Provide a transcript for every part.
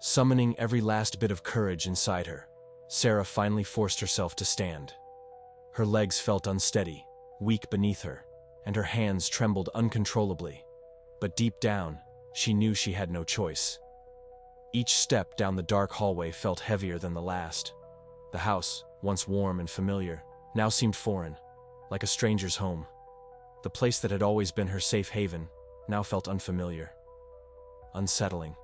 Summoning every last bit of courage inside her, Sarah finally forced herself to stand. Her legs felt unsteady, weak beneath her, and her hands trembled uncontrollably. But deep down, she knew she had no choice. Each step down the dark hallway felt heavier than the last. The house, once warm and familiar, now seemed foreign, like a stranger's home. The place that had always been her safe haven now felt unfamiliar, unsettling.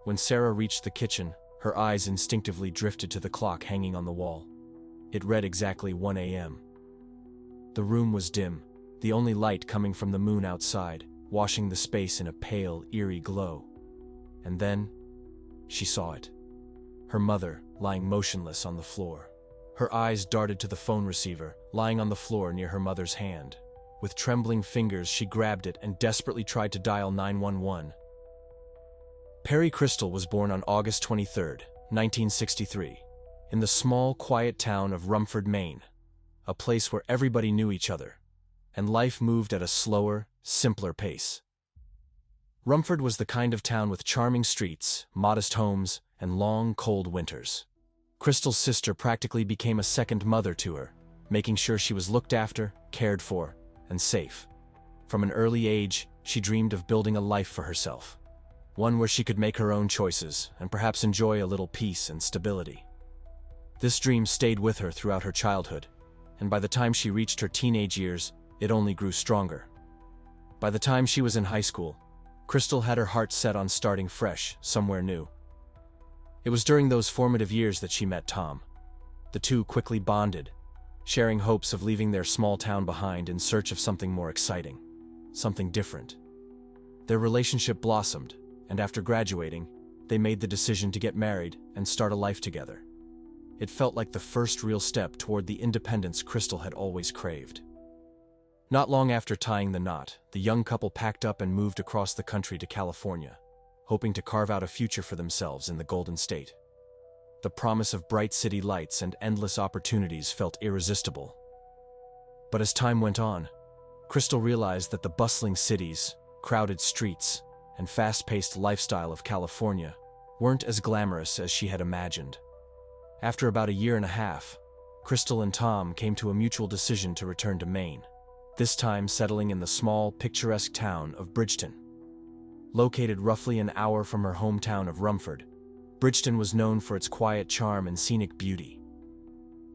When Sarah reached the kitchen, her eyes instinctively drifted to the clock hanging on the wall. It read exactly 1 a.m. The room was dim, the only light coming from the moon outside, washing the space in a pale, eerie glow. And then, she saw it. Her mother, lying motionless on the floor. Her eyes darted to the phone receiver, lying on the floor near her mother's hand. With trembling fingers, she grabbed it and desperately tried to dial 911. Perry Crystal was born on August 23, 1963, in the small, quiet town of Rumford, Maine, a place where everybody knew each other, and life moved at a slower, simpler pace. Rumford was the kind of town with charming streets, modest homes, and long, cold winters. Crystal's sister practically became a second mother to her, making sure she was looked after, cared for, and safe. From an early age, she dreamed of building a life for herself. One where she could make her own choices and perhaps enjoy a little peace and stability. This dream stayed with her throughout her childhood, and by the time she reached her teenage years, it only grew stronger. By the time she was in high school, Crystal had her heart set on starting fresh, somewhere new. It was during those formative years that she met Tom. The two quickly bonded, sharing hopes of leaving their small town behind in search of something more exciting, something different. Their relationship blossomed, and after graduating, they made the decision to get married and start a life together. It felt like the first real step toward the independence Crystal had always craved. Not long after tying the knot, the young couple packed up and moved across the country to California, hoping to carve out a future for themselves in the Golden State. The promise of bright city lights and endless opportunities felt irresistible. But as time went on, Crystal realized that the bustling cities, crowded streets, and fast-paced lifestyle of California weren't as glamorous as she had imagined. After about 1.5 years, Crystal and Tom came to a mutual decision to return to Maine, this time settling in the small, picturesque town of Bridgeton. Located roughly an hour from her hometown of Rumford, Bridgeton was known for its quiet charm and scenic beauty.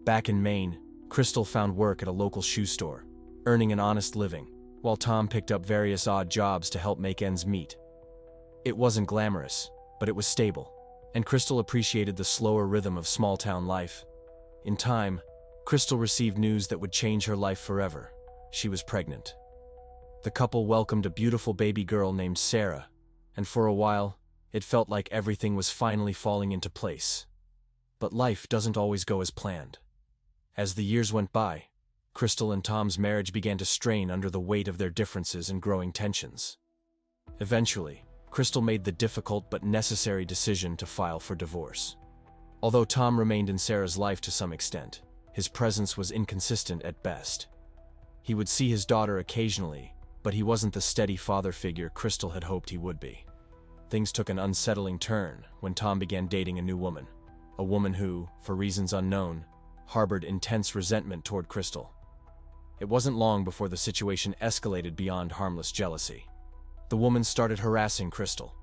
Back in Maine, Crystal found work at a local shoe store, earning an honest living, while Tom picked up various odd jobs to help make ends meet. It wasn't glamorous, but it was stable, and Crystal appreciated the slower rhythm of small-town life. In time, Crystal received news that would change her life forever. She was pregnant. The couple welcomed a beautiful baby girl named Sarah, and for a while, it felt like everything was finally falling into place. But life doesn't always go as planned. As the years went by, Crystal and Tom's marriage began to strain under the weight of their differences and growing tensions. Eventually, Crystal made the difficult but necessary decision to file for divorce. Although Tom remained in Sarah's life to some extent, his presence was inconsistent at best. He would see his daughter occasionally, but he wasn't the steady father figure Crystal had hoped he would be. Things took an unsettling turn when Tom began dating a new woman, a woman who, for reasons unknown, harbored intense resentment toward Crystal. It wasn't long before the situation escalated beyond harmless jealousy. The woman started harassing Crystal,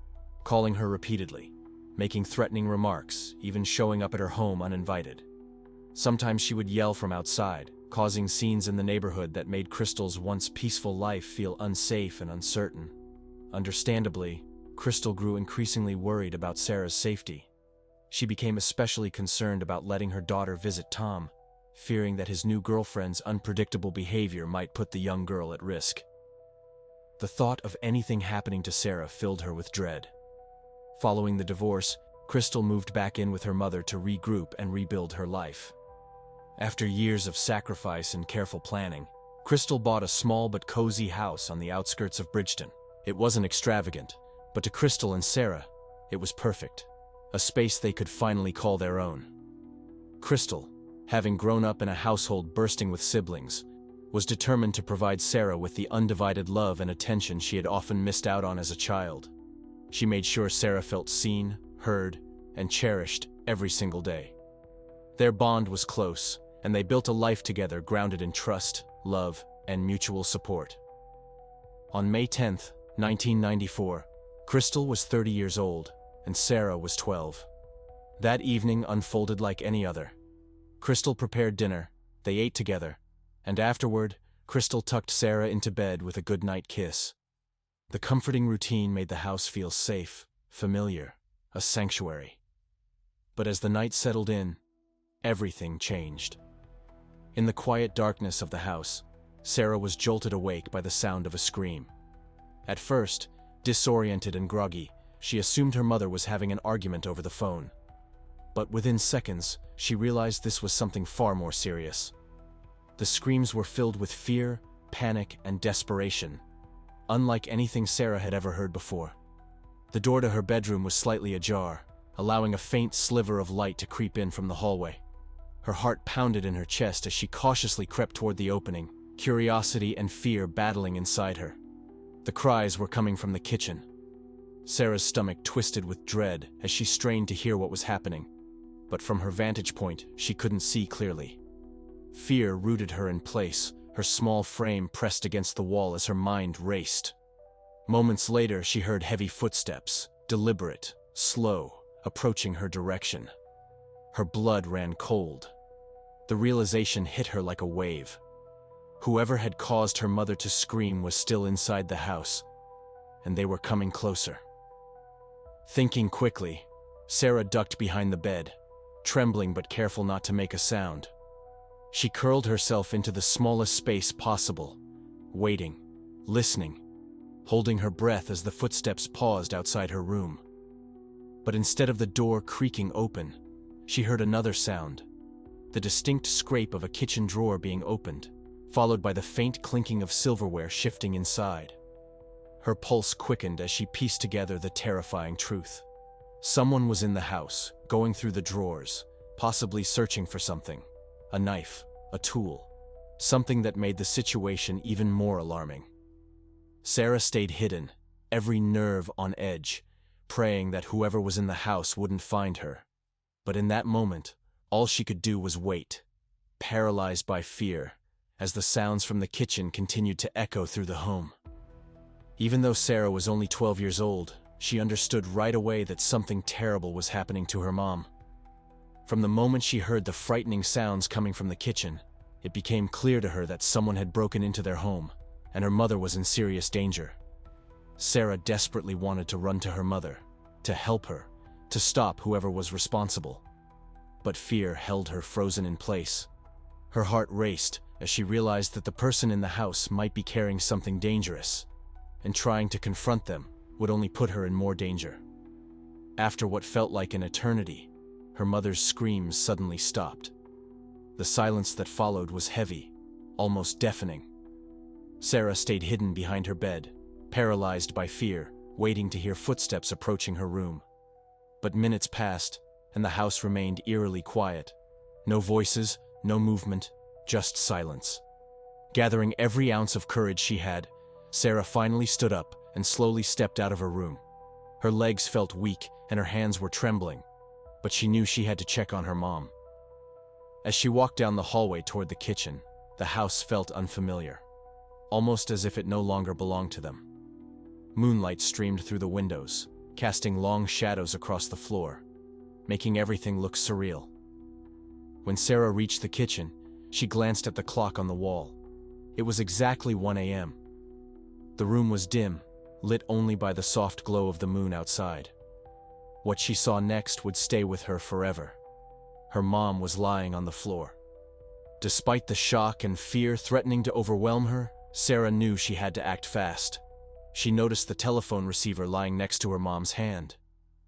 calling her repeatedly, making threatening remarks, even showing up at her home uninvited. Sometimes she would yell from outside, causing scenes in the neighborhood that made Crystal's once peaceful life feel unsafe and uncertain. Understandably, Crystal grew increasingly worried about Sarah's safety. She became especially concerned about letting her daughter visit Tom, fearing that his new girlfriend's unpredictable behavior might put the young girl at risk. The thought of anything happening to Sarah filled her with dread. Following the divorce, Crystal moved back in with her mother to regroup and rebuild her life. After years of sacrifice and careful planning, Crystal bought a small but cozy house on the outskirts of Bridgeton. It wasn't extravagant, but to Crystal and Sarah, it was perfect. A space they could finally call their own. Crystal, having grown up in a household bursting with siblings, was determined to provide Sarah with the undivided love and attention she had often missed out on as a child. She made sure Sarah felt seen, heard, and cherished every single day. Their bond was close, and they built a life together grounded in trust, love, and mutual support. On May 10, 1994, Crystal was 30 years old, and Sarah was 12. That evening unfolded like any other. Crystal prepared dinner, they ate together, and afterward, Crystal tucked Sarah into bed with a goodnight kiss. The comforting routine made the house feel safe, familiar, a sanctuary. But as the night settled in, everything changed. In the quiet darkness of the house, Sarah was jolted awake by the sound of a scream. At first, disoriented and groggy, she assumed her mother was having an argument over the phone. But within seconds, she realized this was something far more serious. The screams were filled with fear, panic, and desperation, unlike anything Sarah had ever heard before. The door to her bedroom was slightly ajar, allowing a faint sliver of light to creep in from the hallway. Her heart pounded in her chest as she cautiously crept toward the opening, curiosity and fear battling inside her. The cries were coming from the kitchen. Sarah's stomach twisted with dread as she strained to hear what was happening, but from her vantage point, she couldn't see clearly. Fear rooted her in place, her small frame pressed against the wall as her mind raced. Moments later, she heard heavy footsteps, deliberate, slow, approaching her direction. Her blood ran cold. The realization hit her like a wave. Whoever had caused her mother to scream was still inside the house, and they were coming closer. Thinking quickly, Sarah ducked behind the bed, trembling but careful not to make a sound. She curled herself into the smallest space possible, waiting, listening, holding her breath as the footsteps paused outside her room. But instead of the door creaking open, she heard another sound, the distinct scrape of a kitchen drawer being opened, followed by the faint clinking of silverware shifting inside. Her pulse quickened as she pieced together the terrifying truth. Someone was in the house, going through the drawers, possibly searching for something. A knife, a tool, something that made the situation even more alarming. Sarah stayed hidden, every nerve on edge, praying that whoever was in the house wouldn't find her. But in that moment, all she could do was wait, paralyzed by fear, as the sounds from the kitchen continued to echo through the home. Even though Sarah was only 12 years old, she understood right away that something terrible was happening to her mom. From the moment she heard the frightening sounds coming from the kitchen, it became clear to her that someone had broken into their home, and her mother was in serious danger. Sarah desperately wanted to run to her mother, to help her, to stop whoever was responsible. But fear held her frozen in place. Her heart raced as she realized that the person in the house might be carrying something dangerous, and trying to confront them would only put her in more danger. After what felt like an eternity, her mother's screams suddenly stopped. The silence that followed was heavy, almost deafening. Sarah stayed hidden behind her bed, paralyzed by fear, waiting to hear footsteps approaching her room. But minutes passed, and the house remained eerily quiet. No voices, no movement, just silence. Gathering every ounce of courage she had, Sarah finally stood up and slowly stepped out of her room. Her legs felt weak and her hands were trembling, but she knew she had to check on her mom. As she walked down the hallway toward the kitchen, the house felt unfamiliar, almost as if it no longer belonged to them. Moonlight streamed through the windows, casting long shadows across the floor, making everything look surreal. When Sarah reached the kitchen, she glanced at the clock on the wall. It was exactly 1 a.m. The room was dim, lit only by the soft glow of the moon outside. What she saw next would stay with her forever. Her mom was lying on the floor. Despite the shock and fear threatening to overwhelm her, Sarah knew she had to act fast. She noticed the telephone receiver lying next to her mom's hand.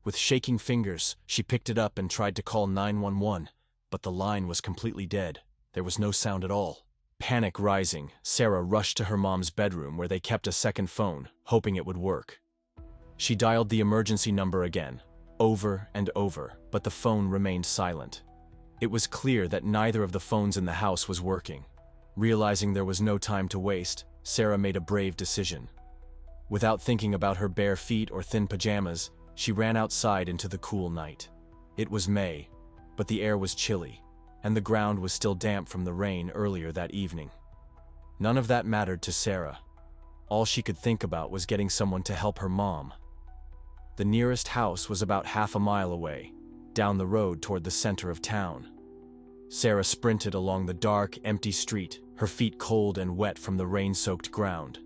With shaking fingers, she picked it up and tried to call 911, but the line was completely dead. There was no sound at all. Panic rising, Sarah rushed to her mom's bedroom where they kept a second phone, hoping it would work. She dialed the emergency number again, over and over, but the phone remained silent. It was clear that neither of the phones in the house was working. Realizing there was no time to waste, Sarah made a brave decision. Without thinking about her bare feet or thin pajamas, she ran outside into the cool night. It was May, but the air was chilly, and the ground was still damp from the rain earlier that evening. None of that mattered to Sarah. All she could think about was getting someone to help her mom. The nearest house was about half a mile away, down the road toward the center of town. Sarah sprinted along the dark, empty street, her feet cold and wet from the rain-soaked ground.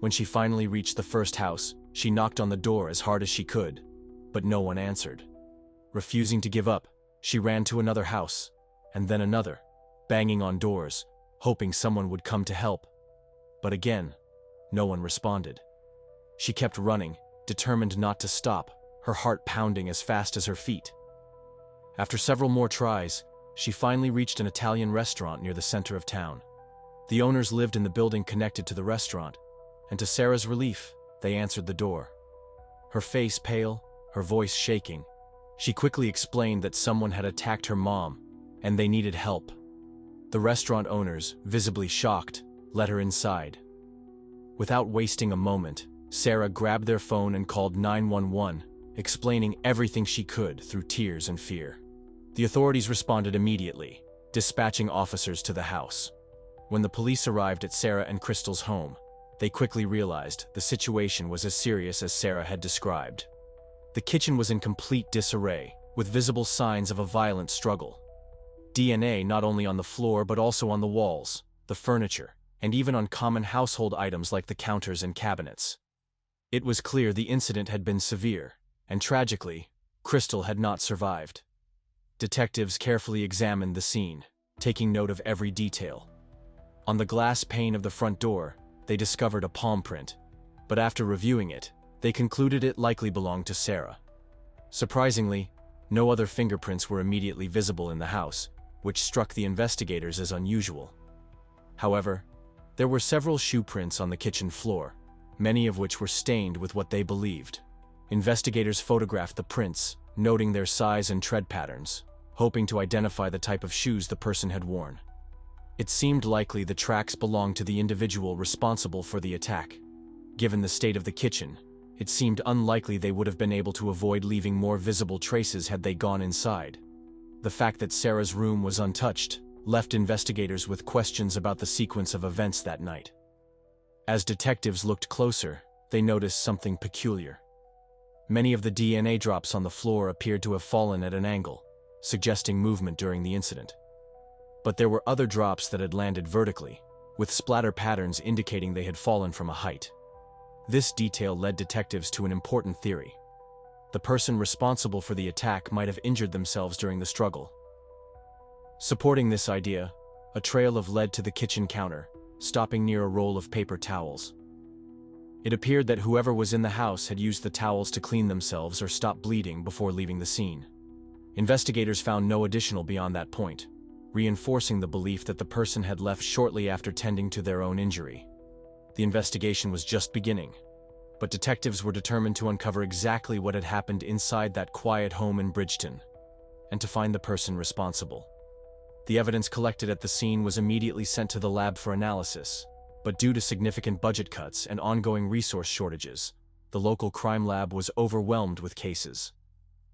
When she finally reached the first house, she knocked on the door as hard as she could, but no one answered. Refusing to give up, she ran to another house, and then another, banging on doors, hoping someone would come to help. But again, no one responded. She kept running, determined not to stop, her heart pounding as fast as her feet. After several more tries, she finally reached an Italian restaurant near the center of town. The owners lived in the building connected to the restaurant, and to Sarah's relief, they answered the door. Her face pale, her voice shaking, she quickly explained that someone had attacked her mom, and they needed help. The restaurant owners, visibly shocked, let her inside. Without wasting a moment, Sarah grabbed their phone and called 911, explaining everything she could through tears and fear. The authorities responded immediately, dispatching officers to the house. When the police arrived at Sarah and Crystal's home, they quickly realized the situation was as serious as Sarah had described. The kitchen was in complete disarray, with visible signs of a violent struggle. DNA not only on the floor but also on the walls, the furniture, and even on common household items like the counters and cabinets. It was clear the incident had been severe, and tragically, Crystal had not survived. Detectives carefully examined the scene, taking note of every detail. On the glass pane of the front door, they discovered a palm print, but after reviewing it, they concluded it likely belonged to Sarah. Surprisingly, no other fingerprints were immediately visible in the house, which struck the investigators as unusual. However, there were several shoe prints on the kitchen floor, many of which were stained with what they believed. Investigators photographed the prints, noting their size and tread patterns, hoping to identify the type of shoes the person had worn. It seemed likely the tracks belonged to the individual responsible for the attack. Given the state of the kitchen, it seemed unlikely they would have been able to avoid leaving more visible traces had they gone inside. The fact that Sarah's room was untouched left investigators with questions about the sequence of events that night. As detectives looked closer, they noticed something peculiar. Many of the DNA drops on the floor appeared to have fallen at an angle, suggesting movement during the incident. But there were other drops that had landed vertically, with splatter patterns indicating they had fallen from a height. This detail led detectives to an important theory. The person responsible for the attack might have injured themselves during the struggle. Supporting this idea, a trail led to the kitchen counter, stopping near a roll of paper towels. It appeared that whoever was in the house had used the towels to clean themselves or stop bleeding before leaving the scene. Investigators found no additional beyond that point, reinforcing the belief that the person had left shortly after tending to their own injury. The investigation was just beginning, but detectives were determined to uncover exactly what had happened inside that quiet home in Bridgeton, and to find the person responsible. The evidence collected at the scene was immediately sent to the lab for analysis, but due to significant budget cuts and ongoing resource shortages, the local crime lab was overwhelmed with cases.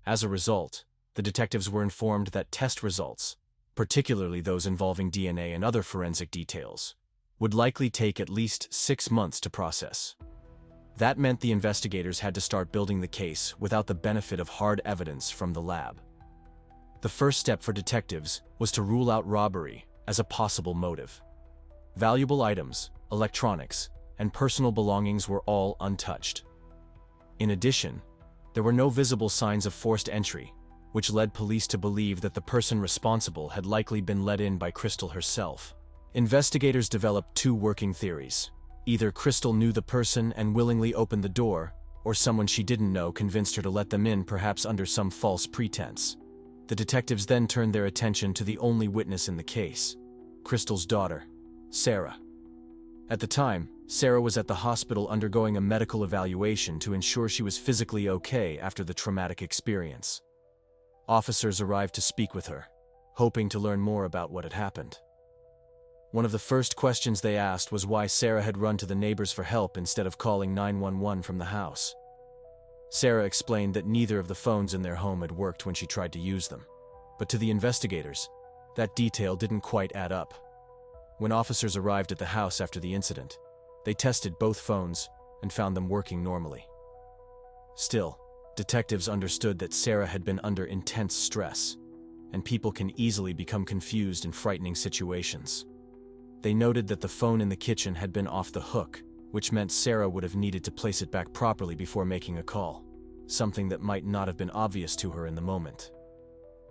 As a result, the detectives were informed that test results, particularly those involving DNA and other forensic details, would likely take at least 6 months to process. That meant the investigators had to start building the case without the benefit of hard evidence from the lab. The first step for detectives was to rule out robbery as a possible motive. Valuable items, electronics, and personal belongings were all untouched. In addition, there were no visible signs of forced entry, which led police to believe that the person responsible had likely been let in by Crystal herself. Investigators developed 2 working theories. Either Crystal knew the person and willingly opened the door, or someone she didn't know convinced her to let them in, perhaps under some false pretense. The detectives then turned their attention to the only witness in the case, Crystal's daughter, Sarah. At the time, Sarah was at the hospital undergoing a medical evaluation to ensure she was physically okay after the traumatic experience. Officers arrived to speak with her, hoping to learn more about what had happened. One of the first questions they asked was why Sarah had run to the neighbors for help instead of calling 911 from the house. Sarah explained that neither of the phones in their home had worked when she tried to use them. But to the investigators, that detail didn't quite add up. When officers arrived at the house after the incident, they tested both phones and found them working normally. Still, detectives understood that Sarah had been under intense stress, and people can easily become confused in frightening situations. They noted that the phone in the kitchen had been off the hook, which meant Sarah would have needed to place it back properly before making a call, something that might not have been obvious to her in the moment.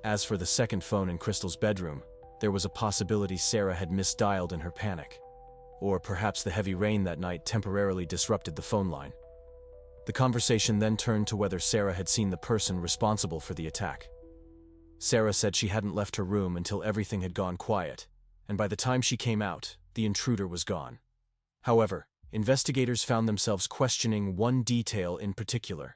As for the second phone in Crystal's bedroom, there was a possibility Sarah had misdialed in her panic, or perhaps the heavy rain that night temporarily disrupted the phone line. The conversation then turned to whether Sarah had seen the person responsible for the attack. Sarah said she hadn't left her room until everything had gone quiet, and by the time she came out, the intruder was gone. However, investigators found themselves questioning one detail in particular.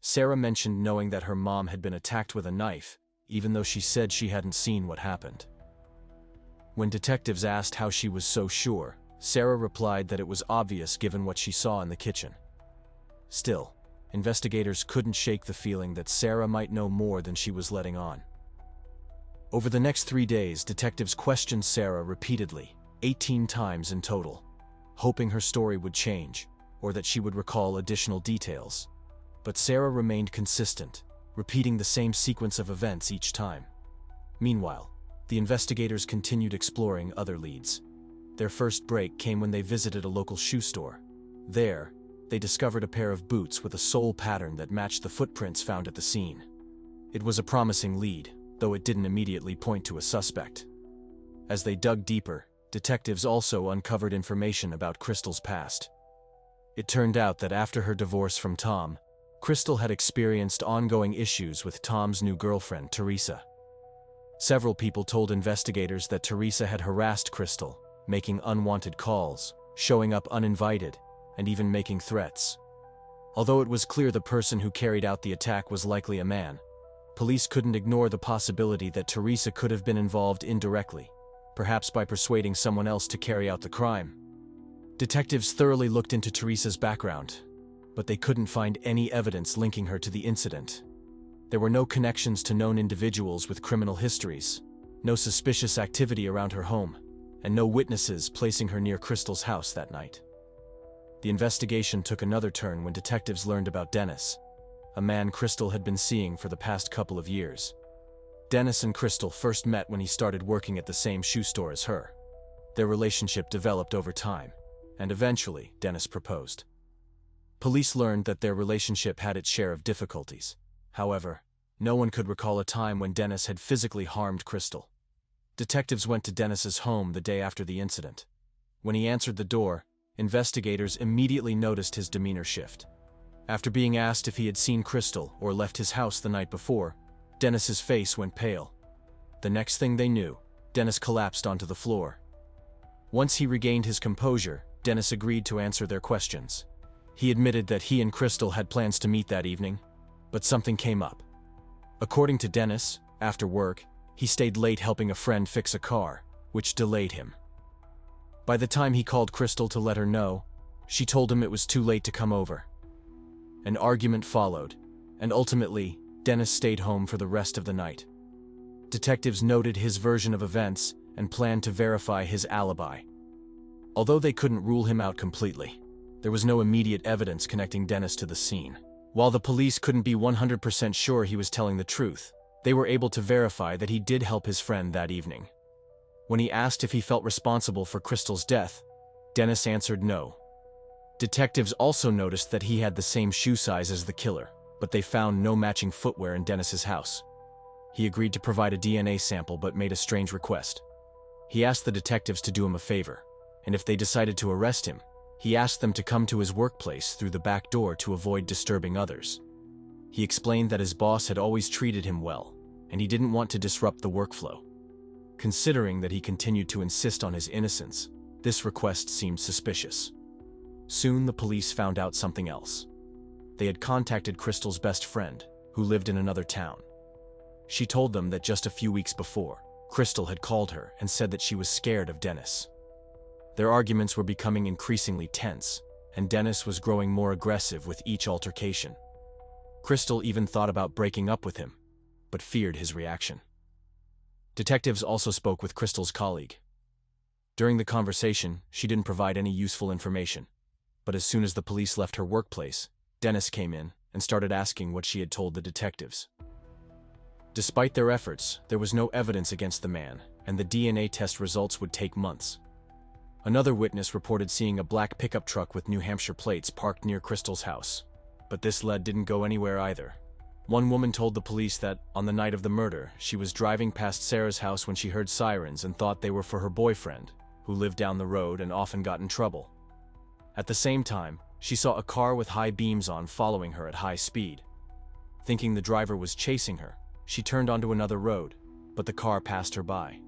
Sarah mentioned knowing that her mom had been attacked with a knife, even though she said she hadn't seen what happened. When detectives asked how she was so sure, Sarah replied that it was obvious given what she saw in the kitchen. Still, investigators couldn't shake the feeling that Sarah might know more than she was letting on. Over the next 3 days, detectives questioned Sarah repeatedly, 18 times in total, hoping her story would change, or that she would recall additional details. But Sarah remained consistent, repeating the same sequence of events each time. Meanwhile, the investigators continued exploring other leads. Their first break came when they visited a local shoe store. There, they discovered a pair of boots with a sole pattern that matched the footprints found at the scene. It was a promising lead, though it didn't immediately point to a suspect. As they dug deeper, detectives also uncovered information about Crystal's past. It turned out that after her divorce from Tom, Crystal had experienced ongoing issues with Tom's new girlfriend, Teresa. Several people told investigators that Teresa had harassed Crystal, making unwanted calls, showing up uninvited, and even making threats. Although it was clear the person who carried out the attack was likely a man, police couldn't ignore the possibility that Teresa could have been involved indirectly, perhaps by persuading someone else to carry out the crime. Detectives thoroughly looked into Teresa's background, but they couldn't find any evidence linking her to the incident. There were no connections to known individuals with criminal histories, no suspicious activity around her home, and no witnesses placing her near Crystal's house that night. The investigation took another turn when detectives learned about Dennis, a man Crystal had been seeing for the past couple of years. Dennis and Crystal first met when he started working at the same shoe store as her. Their relationship developed over time, and eventually, Dennis proposed. Police learned that their relationship had its share of difficulties. However, no one could recall a time when Dennis had physically harmed Crystal. Detectives went to Dennis's home the day after the incident. When he answered the door, investigators immediately noticed his demeanor shift. After being asked if he had seen Crystal or left his house the night before, Dennis's face went pale. The next thing they knew, Dennis collapsed onto the floor. Once he regained his composure, Dennis agreed to answer their questions. He admitted that he and Crystal had plans to meet that evening, but something came up. According to Dennis, after work, he stayed late helping a friend fix a car, which delayed him. By the time he called Crystal to let her know, she told him it was too late to come over. An argument followed, and ultimately, Dennis stayed home for the rest of the night. Detectives noted his version of events and planned to verify his alibi. Although they couldn't rule him out completely, there was no immediate evidence connecting Dennis to the scene. While the police couldn't be 100% sure he was telling the truth, they were able to verify that he did help his friend that evening. When he asked if he felt responsible for Crystal's death, Dennis answered no. Detectives also noticed that he had the same shoe size as the killer, but they found no matching footwear in Dennis's house. He agreed to provide a DNA sample but made a strange request. He asked the detectives to do him a favor, and if they decided to arrest him, he asked them to come to his workplace through the back door to avoid disturbing others. He explained that his boss had always treated him well, and he didn't want to disrupt the workflow. Considering that he continued to insist on his innocence, this request seemed suspicious. Soon the police found out something else. They had contacted Crystal's best friend, who lived in another town. She told them that just a few weeks before, Crystal had called her and said that she was scared of Dennis. Their arguments were becoming increasingly tense, and Dennis was growing more aggressive with each altercation. Crystal even thought about breaking up with him, but feared his reaction. Detectives also spoke with Crystal's colleague. During the conversation, she didn't provide any useful information, but as soon as the police left her workplace, Dennis came in and started asking what she had told the detectives. Despite their efforts, there was no evidence against the man, and the DNA test results would take months. Another witness reported seeing a black pickup truck with New Hampshire plates parked near Crystal's house, but this lead didn't go anywhere either. One woman told the police that, on the night of the murder, she was driving past Sarah's house when she heard sirens and thought they were for her boyfriend, who lived down the road and often got in trouble. At the same time, she saw a car with high beams on following her at high speed. Thinking the driver was chasing her, she turned onto another road, but the car passed her by.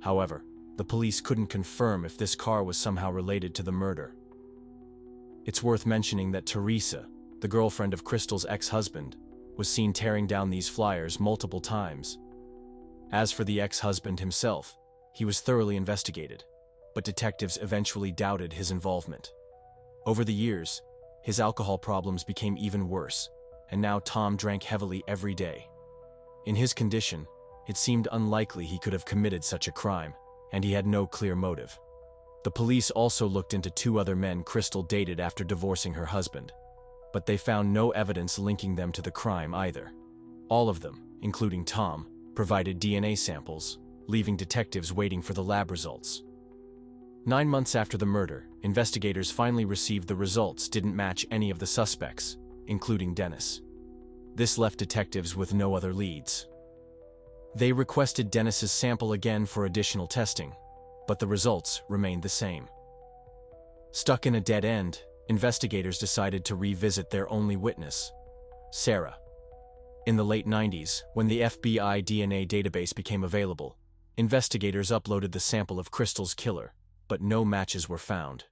However, the police couldn't confirm if this car was somehow related to the murder. It's worth mentioning that Teresa, the girlfriend of Crystal's ex-husband, was seen tearing down these flyers multiple times. As for the ex-husband himself, he was thoroughly investigated, but detectives eventually doubted his involvement. Over the years, his alcohol problems became even worse, and now Tom drank heavily every day. In his condition, it seemed unlikely he could have committed such a crime, and he had no clear motive. The police also looked into two other men Crystal dated after divorcing her husband, but they found no evidence linking them to the crime either. All of them, including Tom, provided DNA samples, leaving detectives waiting for the lab results. 9 months after the murder, investigators finally received the results didn't match any of the suspects, including Dennis. This left detectives with no other leads. They requested Dennis's sample again for additional testing, but the results remained the same. Stuck in a dead end, investigators decided to revisit their only witness, Sarah. In the late 90s, when the FBI DNA database became available, investigators uploaded the sample of Crystal's killer, but no matches were found.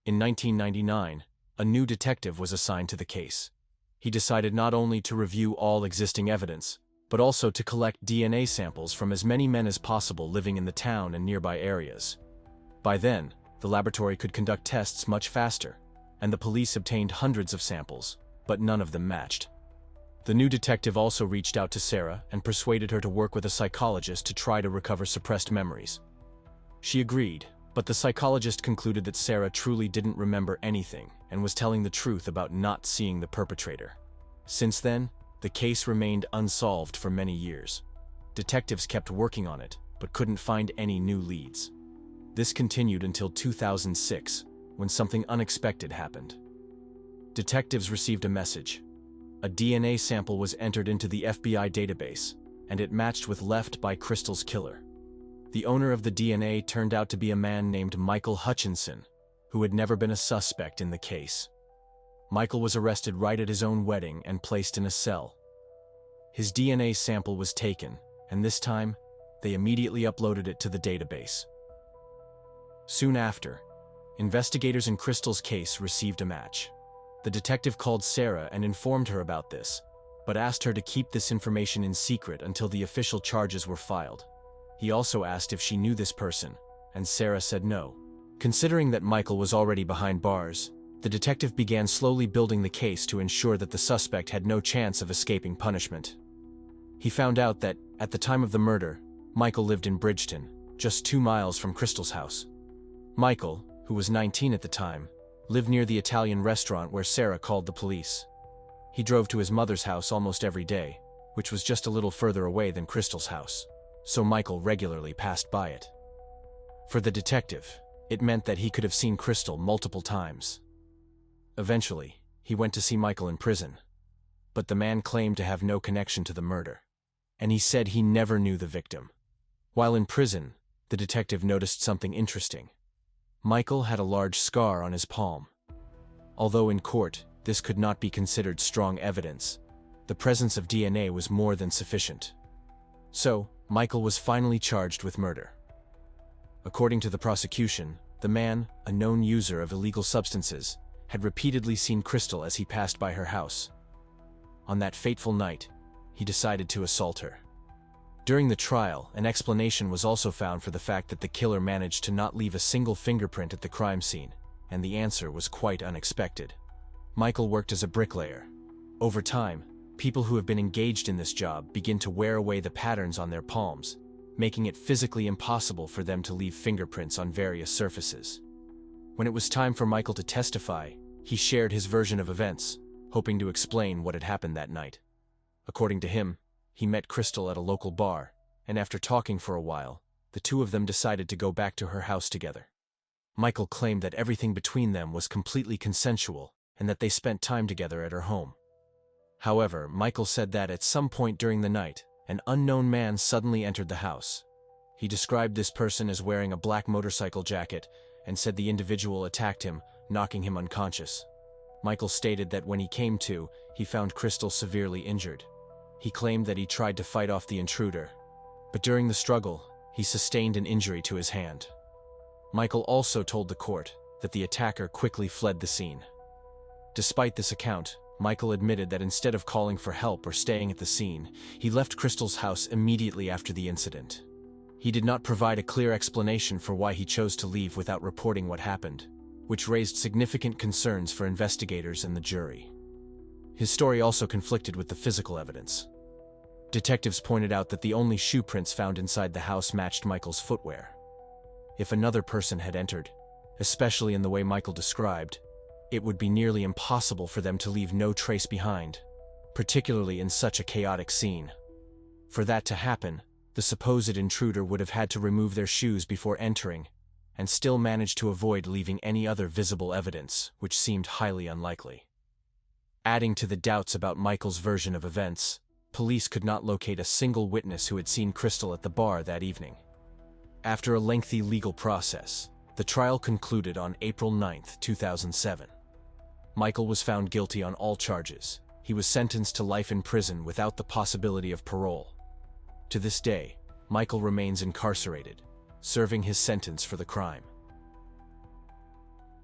In 1999, a new detective was assigned to the case. He decided not only to review all existing evidence, but also to collect DNA samples from as many men as possible living in the town and nearby areas. By then, the laboratory could conduct tests much faster, and the police obtained hundreds of samples, but none of them matched. The new detective also reached out to Sarah and persuaded her to work with a psychologist to try to recover suppressed memories. She agreed, but the psychologist concluded that Sarah truly didn't remember anything and was telling the truth about not seeing the perpetrator. Since then, the case remained unsolved for many years. Detectives kept working on it, but couldn't find any new leads. This continued until 2006, when something unexpected happened. Detectives received a message. A DNA sample was entered into the FBI database, and it matched with left by Crystal's killer. The owner of the DNA turned out to be a man named Michael Hutchinson, who had never been a suspect in the case. Michael was arrested right at his own wedding and placed in a cell. His DNA sample was taken, and this time, they immediately uploaded it to the database. Soon after, investigators in Crystal's case received a match. The detective called Sarah and informed her about this, but asked her to keep this information in secret until the official charges were filed. He also asked if she knew this person, and Sarah said no. Considering that Michael was already behind bars, the detective began slowly building the case to ensure that the suspect had no chance of escaping punishment. He found out that, at the time of the murder, Michael lived in Bridgeton, just 2 miles from Crystal's house. Michael, who was 19 at the time, lived near the Italian restaurant where Sarah called the police. He drove to his mother's house almost every day, which was just a little further away than Crystal's house, so Michael regularly passed by it. For the detective, it meant that he could have seen Crystal multiple times. Eventually, he went to see Michael in prison, but the man claimed to have no connection to the murder, and he said he never knew the victim. While in prison, the detective noticed something interesting. Michael had a large scar on his palm. Although in court, this could not be considered strong evidence, the presence of DNA was more than sufficient. So, Michael was finally charged with murder. According to the prosecution, the man, a known user of illegal substances, had repeatedly seen Crystal as he passed by her house. On that fateful night, he decided to assault her. During the trial, an explanation was also found for the fact that the killer managed to not leave a single fingerprint at the crime scene, and the answer was quite unexpected. Michael worked as a bricklayer. Over time, people who have been engaged in this job begin to wear away the patterns on their palms, making it physically impossible for them to leave fingerprints on various surfaces. When it was time for Michael to testify, he shared his version of events, hoping to explain what had happened that night. According to him, he met Crystal at a local bar, and after talking for a while, the two of them decided to go back to her house together. Michael claimed that everything between them was completely consensual and that they spent time together at her home. However, Michael said that at some point during the night, an unknown man suddenly entered the house. He described this person as wearing a black motorcycle jacket and said the individual attacked him, knocking him unconscious. Michael stated that when he came to, he found Crystal severely injured. He claimed that he tried to fight off the intruder, but during the struggle, he sustained an injury to his hand. Michael also told the court that the attacker quickly fled the scene. Despite this account, Michael admitted that instead of calling for help or staying at the scene, he left Crystal's house immediately after the incident. He did not provide a clear explanation for why he chose to leave without reporting what happened, which raised significant concerns for investigators and the jury. His story also conflicted with the physical evidence. Detectives pointed out that the only shoe prints found inside the house matched Michael's footwear. If another person had entered, especially in the way Michael described, it would be nearly impossible for them to leave no trace behind, particularly in such a chaotic scene. For that to happen, the supposed intruder would have had to remove their shoes before entering, and still manage to avoid leaving any other visible evidence, which seemed highly unlikely. Adding to the doubts about Michael's version of events, police could not locate a single witness who had seen Crystal at the bar that evening. After a lengthy legal process, the trial concluded on April 9, 2007. Michael was found guilty on all charges. He was sentenced to life in prison without the possibility of parole. To this day, Michael remains incarcerated, serving his sentence for the crime.